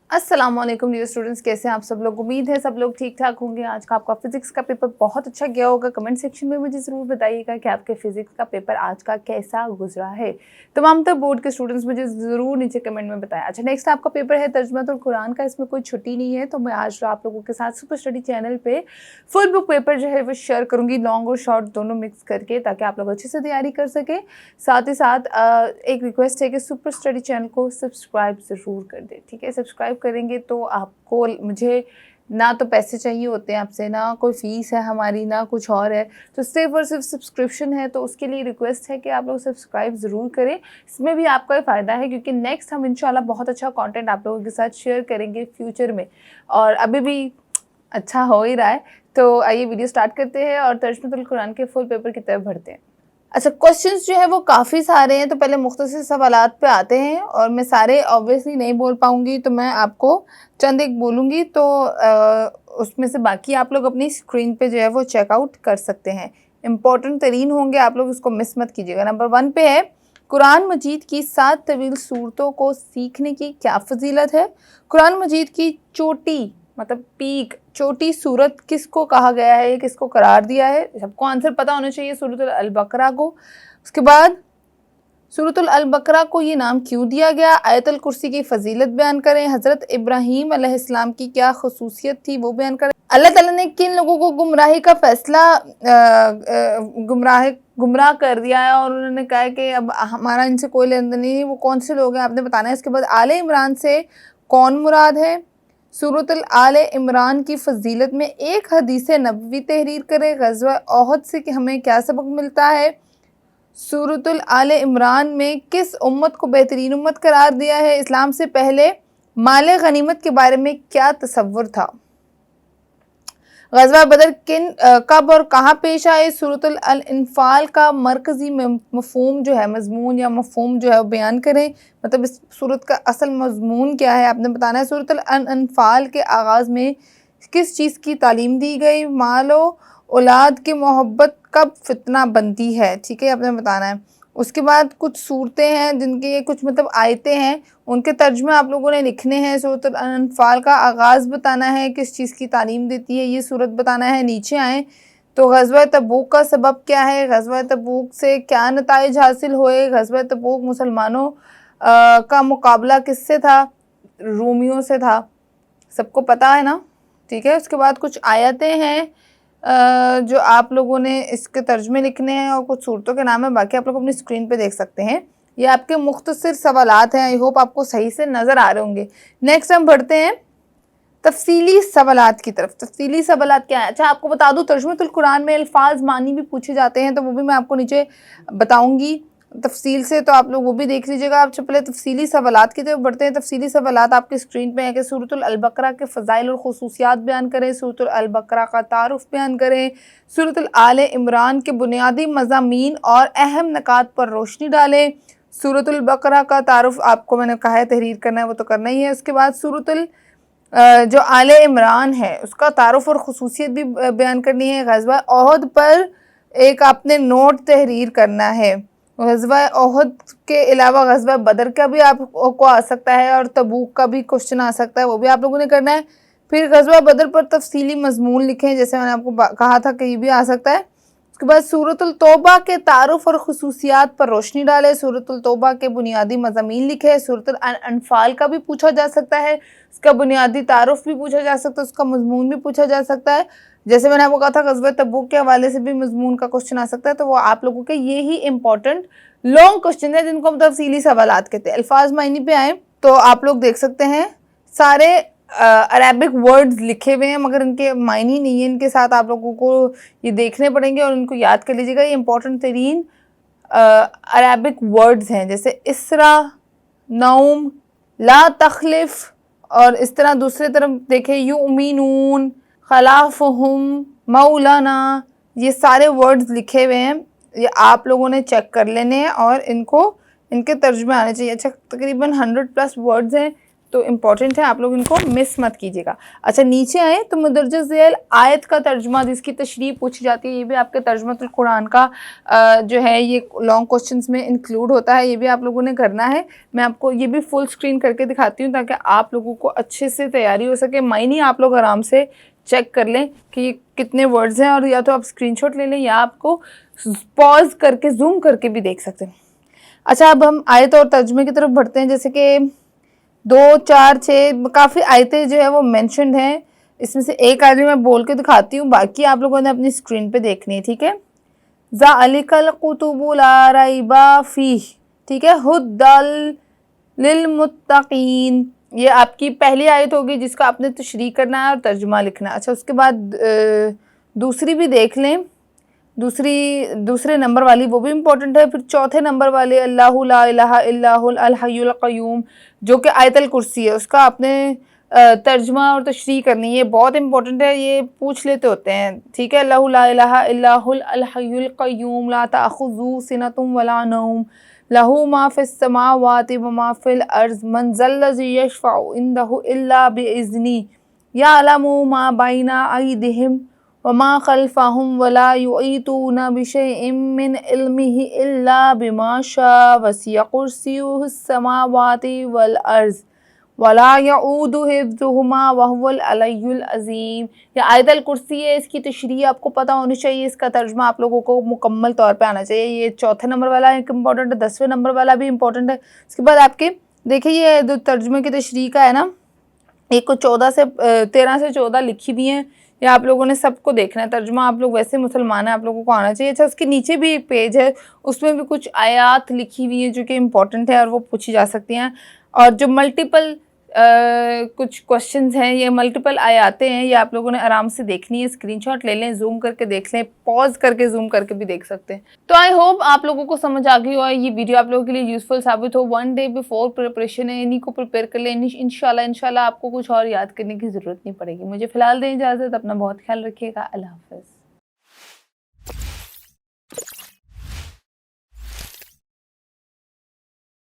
अस्सलाम वालेकुम dear students, कैसे हैं आप सब लोग। उम्मीद है सब लोग ठीक ठाक होंगे। आज का आपका फिजिक्स का पेपर बहुत अच्छा गया होगा। कमेंट सेक्शन में मुझे ज़रूर बताइएगा कि आपके फिजिक्स का पेपर आज का कैसा गुजरा है। तमाम तर बोर्ड के स्टूडेंट्स मुझे ज़रूर नीचे कमेंट में बताएं। अच्छा, नेक्स्ट आपका पेपर है तर्जुमातुल कुरान का। इसमें कोई छुट्टी नहीं है, तो मैं आज आप लोगों के साथ सुपर स्टडी चैनल पर फुल बुक पेपर जो है वो शेयर करूँगी, लॉन्ग और शॉर्ट दोनों मिक्स करके, ताकि आप लोग अच्छे से तैयारी कर सकें। साथ ही साथ एक रिक्वेस्ट है कि सुपर स्टडी चैनल को सब्सक्राइब ज़रूर कर दें। ठीक है, सब्सक्राइब करेंगे तो आपको, मुझे ना तो पैसे चाहिए होते हैं आपसे, ना कोई फ़ीस है हमारी, ना कुछ और है, तो सिर्फ और सिर्फ सब्सक्रिप्शन है। तो उसके लिए रिक्वेस्ट है कि आप लोग सब्सक्राइब ज़रूर करें। इसमें भी आपका ही फ़ायदा है, क्योंकि नेक्स्ट हम इंशाल्लाह बहुत अच्छा कंटेंट आप लोगों के साथ शेयर करेंगे फ्यूचर में, और अभी भी अच्छा हो ही रहा है। तो आइए वीडियो स्टार्ट करते हैं और तर्जुमातुल कुरान के फुल पेपर की तरफ बढ़ते हैं। अच्छा, क्वेश्चंस जो है वो काफ़ी सारे हैं, तो पहले मुख्तसर सवालात पे आते हैं, और मैं सारे ऑब्वियसली नहीं बोल पाऊँगी, तो मैं आपको चंद एक बोलूँगी, तो उसमें से बाकी आप लोग अपनी स्क्रीन पे जो है वो चेकआउट कर सकते हैं। इम्पॉर्टेंट तरीन होंगे, आप लोग उसको मिस मत कीजिएगा। नंबर 1 पे है, कुरान मजीद की 7 तवील सूरतों को सीखने की क्या फजीलत है। कुरान मजीद की चोटी मतलब पीक, छोटी सूरत किसको कहा गया है, किसको करार दिया है। सबको आंसर पता होना चाहिए, सूरतुल अल बकरा को। उसके बाद सूरतुल अल बकरा को ये नाम क्यों दिया गया। आयतुल कुर्सी की फजीलत बयान करें। हज़रत इब्राहीम अलैहिस्सलाम की क्या खसूसियत थी वो बयान करें। अल्लाह ताला ने किन लोगों को गुमराही का फैसला गुमराह कर दिया है, और उन्होंने कहा है कि अब हमारा इनसे कोई लेन देन नहीं, वो कौन से लोग हैं आपने बताना है। इसके बाद आले इमरान से कौन मुराद है। सूरतुल आले इमरान की फजीलत में एक हदीस नबवी तहरीर करें। ग़ज़वा ओहद से कि हमें क्या सबक मिलता है। सूरतुल आले इमरान में किस उम्मत को बेहतरीन उम्मत करार दिया है। इस्लाम से पहले माले गनीमत के बारे में क्या तसव्वुर था। ग़ज़वा बदर कब और कहाँ पेश आए। सूरतुल अल इन्फाल का मरकज़ी मफ़हूम जो है, मज़मून या मफ़हूम जो है वो बयान करें। मतलब इस सूरत का असल मज़मून क्या है आपने बताना है। सूरतुल अल इन्फाल के आगाज़ में किस चीज़ की तालीम दी गई। मालो औलाद की मोहब्बत कब फितना बनती है, ठीक है, आपने बताना है। उसके बाद कुछ सूरतें हैं जिनके कुछ मतलब आयतें हैं, उनके तर्जुमे आप लोगों ने लिखने हैं। सूरतुल अनफाल का आगाज़ बताना है, किस चीज़ की तालीम देती है ये सूरत बताना है। नीचे आएँ तो ग़ज़वा तबूक का सबब क्या है, ग़ज़वा तबूक से क्या नताइज हासिल हुए। ग़ज़वा तबूक मुसलमानों का मुकाबला किससे था, रूमियों से था, सबको पता है ना, ठीक है। उसके बाद कुछ आयतें हैं जो आप लोगों ने इसके तर्जुमे लिखने हैं, और कुछ सूरतों के नाम है, बाकी आप लोग अपनी स्क्रीन पे देख सकते हैं। ये आपके मुख्तसर सवालात हैं, आई होप आपको सही से नज़र आ रहे होंगे। नेक्स्ट हम बढ़ते हैं तफसीली सवालात की तरफ। तफसीली सवालात क्या है। अच्छा, आपको बता दूँ तर्जुमातुल कुरान में अल्फाज मानी भी पूछे जाते हैं, तो वो भी मैं आपको नीचे बताऊँगी तफसील से, तो आप लोग वो भी देख लीजिएगा। आप पहले तफसीली सवालात की तरफ बढ़ते हैं। तफसीली सवालात आपकी स्क्रीन पे है कि सूरतुल अल बकरा के फ़ज़ाइल और ख़ुसूसियात बयान करें। सूरतुल अल बकरा का तारुफ़ बयान करें। सूरतुल आले इमरान के बुनियादी मज़ामीन और अहम नकात पर रोशनी डालें। सूरतुल बकरा का तारुफ़ आपको मैंने कहा है तहरीर करना है, वो तो करना ही है। उसके बाद सूरतुल जो आले इमरान है उसका तारुफ़ और ख़ुसूसियत भी बयान करनी है। ग़ज़वा ओहद पर एक आपने नोट तहरीर करना है। ग़ज़वा ओहद के अलावा ग़ज़वा बदर का भी आपको आ सकता है, और तबूक का भी क्वेश्चन आ सकता है, वो भी आप लोगों ने करना है। फिर ग़ज़वा बदर पर तफसीली मज़मून लिखें, जैसे मैंने आपको कहा था कि ये भी आ सकता है। उसके बाद सूरतुल तौबा के तारुफ़ और ख़ुसूसियात पर रोशनी डालें। सूरतुल तौबा के बुनियादी मज़ामीन लिखे। सूरतुल अनफ़ाल का भी पूछा जा सकता है, उसका बुनियादी तारुफ़ भी पूछा जा सकता है, उसका मज़मून भी पूछा जा सकता है। जैसे मैंने आपको कहा था ग़ज़वा तबूक के हवाले से भी मज़मून का क्वेश्चन आ सकता है। तो वो आप लोगों के ये ही इंपॉर्टेंट लॉन्ग क्वेश्चन है जिनको हम तफसीली सवालात कहते हैं। अल्फाज मायने पे आए तो आप लोग देख सकते हैं सारे अरेबिक वर्ड्स लिखे हुए हैं, मगर इनके मायने नहीं है। इनके साथ आप लोगों को ये देखने पड़ेंगे और इनको याद कर लीजिएगा। ये इंपॉर्टेंट तरीन अरेबिक वर्ड्स हैं, जैसे इसरा, नौम, ला तखलिफ, और इस तरह दूसरे तरफ देखें युमिनून, खलाफहुम, मौलाना, ये सारे वर्ड्स लिखे हुए हैं। ये आप लोगों ने चेक कर लेने हैं और इनके तर्जुमे आने चाहिए। अच्छा, तकरीबन 100+ वर्ड्स हैं, तो इम्पॉर्टेंट है, आप लोग इनको मिस मत कीजिएगा। अच्छा नीचे आए तो मुदर्रज ज़ैल आयत का तर्जुमा जिसकी तशरीह पूछी जाती है, ये भी आपके तर्जुमतुल कुरान का जो है ये लॉन्ग क्वेश्चंस में इंक्लूड होता है, ये भी आप लोगों ने करना है। मैं आपको ये भी फुल स्क्रीन करके दिखाती हूँ ताकि आप लोगों को अच्छे से तैयारी हो सके। मायने आप लोग आराम से चेक कर लें कि कितने वर्ड्स हैं, और या तो आप स्क्रीनशॉट ले लें या आपको पॉज करके जूम करके भी देख सकते हैं। अच्छा अब हम आयत और तर्जुमे की तरफ बढ़ते हैं। जैसे कि 2, 4, 6 काफ़ी आयतें जो है वो मेंशन्ड हैं, इसमें से एक आयत मैं बोल के दिखाती हूँ, बाकी आप लोगों ने अपनी स्क्रीन पे देखनी है, ठीक है। ज़ालिकल कुतुबु ला रैबा फीह, ठीक है, हुद्दल लिलमुत्तकीन, ये आपकी पहली आयत होगी जिसका आपने तशरीह करना है और तर्जुमा लिखना है। अच्छा उसके बाद दूसरी भी देख लें, दूसरे नंबर वाली वो भी इम्पोर्टेंट है। फिर चौथे नंबर वाले अल्लाहु ला इलाहा इल्लाहुल हय्युल क़य्यूम जो कि आयतल कुर्सी है, उसका आपने तर्जुमा और तशरीह करनी है, ये बहुत इंपॉर्टेंट है, ये पूछ लेते होते हैं, ठीक है। अल्लाहु ला इलाहा इल्लाहुल हय्युल क़य्यूम ला ताख़ुज़ुहु सिनतुन वला नौम लहू मा फ़िस समावाति व मा फ़िल अर्ज़ मन ज़ल्लज़ी यशफ़अु इंदहु इल्ला बिइज़्निही यअलमु मा बैना अयदीहिम व मा ख़ल्फ़हुम वला युहीतूना बिशैइन मिन इल्मिही इल्ला बिमा शाअ वसिअ कुर्सियुहुस समावाति वल अर्ज़ वला यऊदु हिफ्ज़ुहुमा वहुवल अलिय्युल अज़ीम। ये आयतल कुर्सी है, इसकी तशरीह आपको पता होनी चाहिए, इसका तर्जुमा आप लोगों को मुकम्मल तौर पे आना चाहिए। ये चौथे नंबर वाला एक इम्पॉर्टेंट है, 10वें नंबर वाला भी इम्पॉर्टेंट है। उसके बाद आपके देखिए ये जो तर्जुमे की तशरीह का है ना, एक को 13 से 14 लिखी भी हैं, या आप लोगों ने सबको देखना है। तर्जुमा आप लोग वैसे मुसलमान हैं, आप लोगों को आना चाहिए। अच्छा उसके नीचे भी एक पेज है, उसमें भी कुछ आयात लिखी हुई है जो कि इम्पॉर्टेंट है और वो पूछी जा सकती हैं। और जो मल्टीपल कुछ क्वेश्चंस हैं, ये मल्टीपल आयातें हैं, ये आप लोगों ने आराम से देखनी है, स्क्रीनशॉट ले लें, जूम करके देख लें, पॉज करके जूम करके भी देख सकते हैं। तो आई होप आप लोगों को समझ आ गई हो, ये वीडियो आप लोगों के लिए यूजफुल साबित हो। 1 डे बिफोर प्रिपरेशन है, इन्हीं को प्रिपेयर कर लें, इंशाल्लाह आपको कुछ और याद करने की ज़रूरत नहीं पड़ेगी। मुझे फ़िलहाल दें इजाज़त, अपना बहुत ख्याल रखिएगा, अल्लाह हाफ़िज़।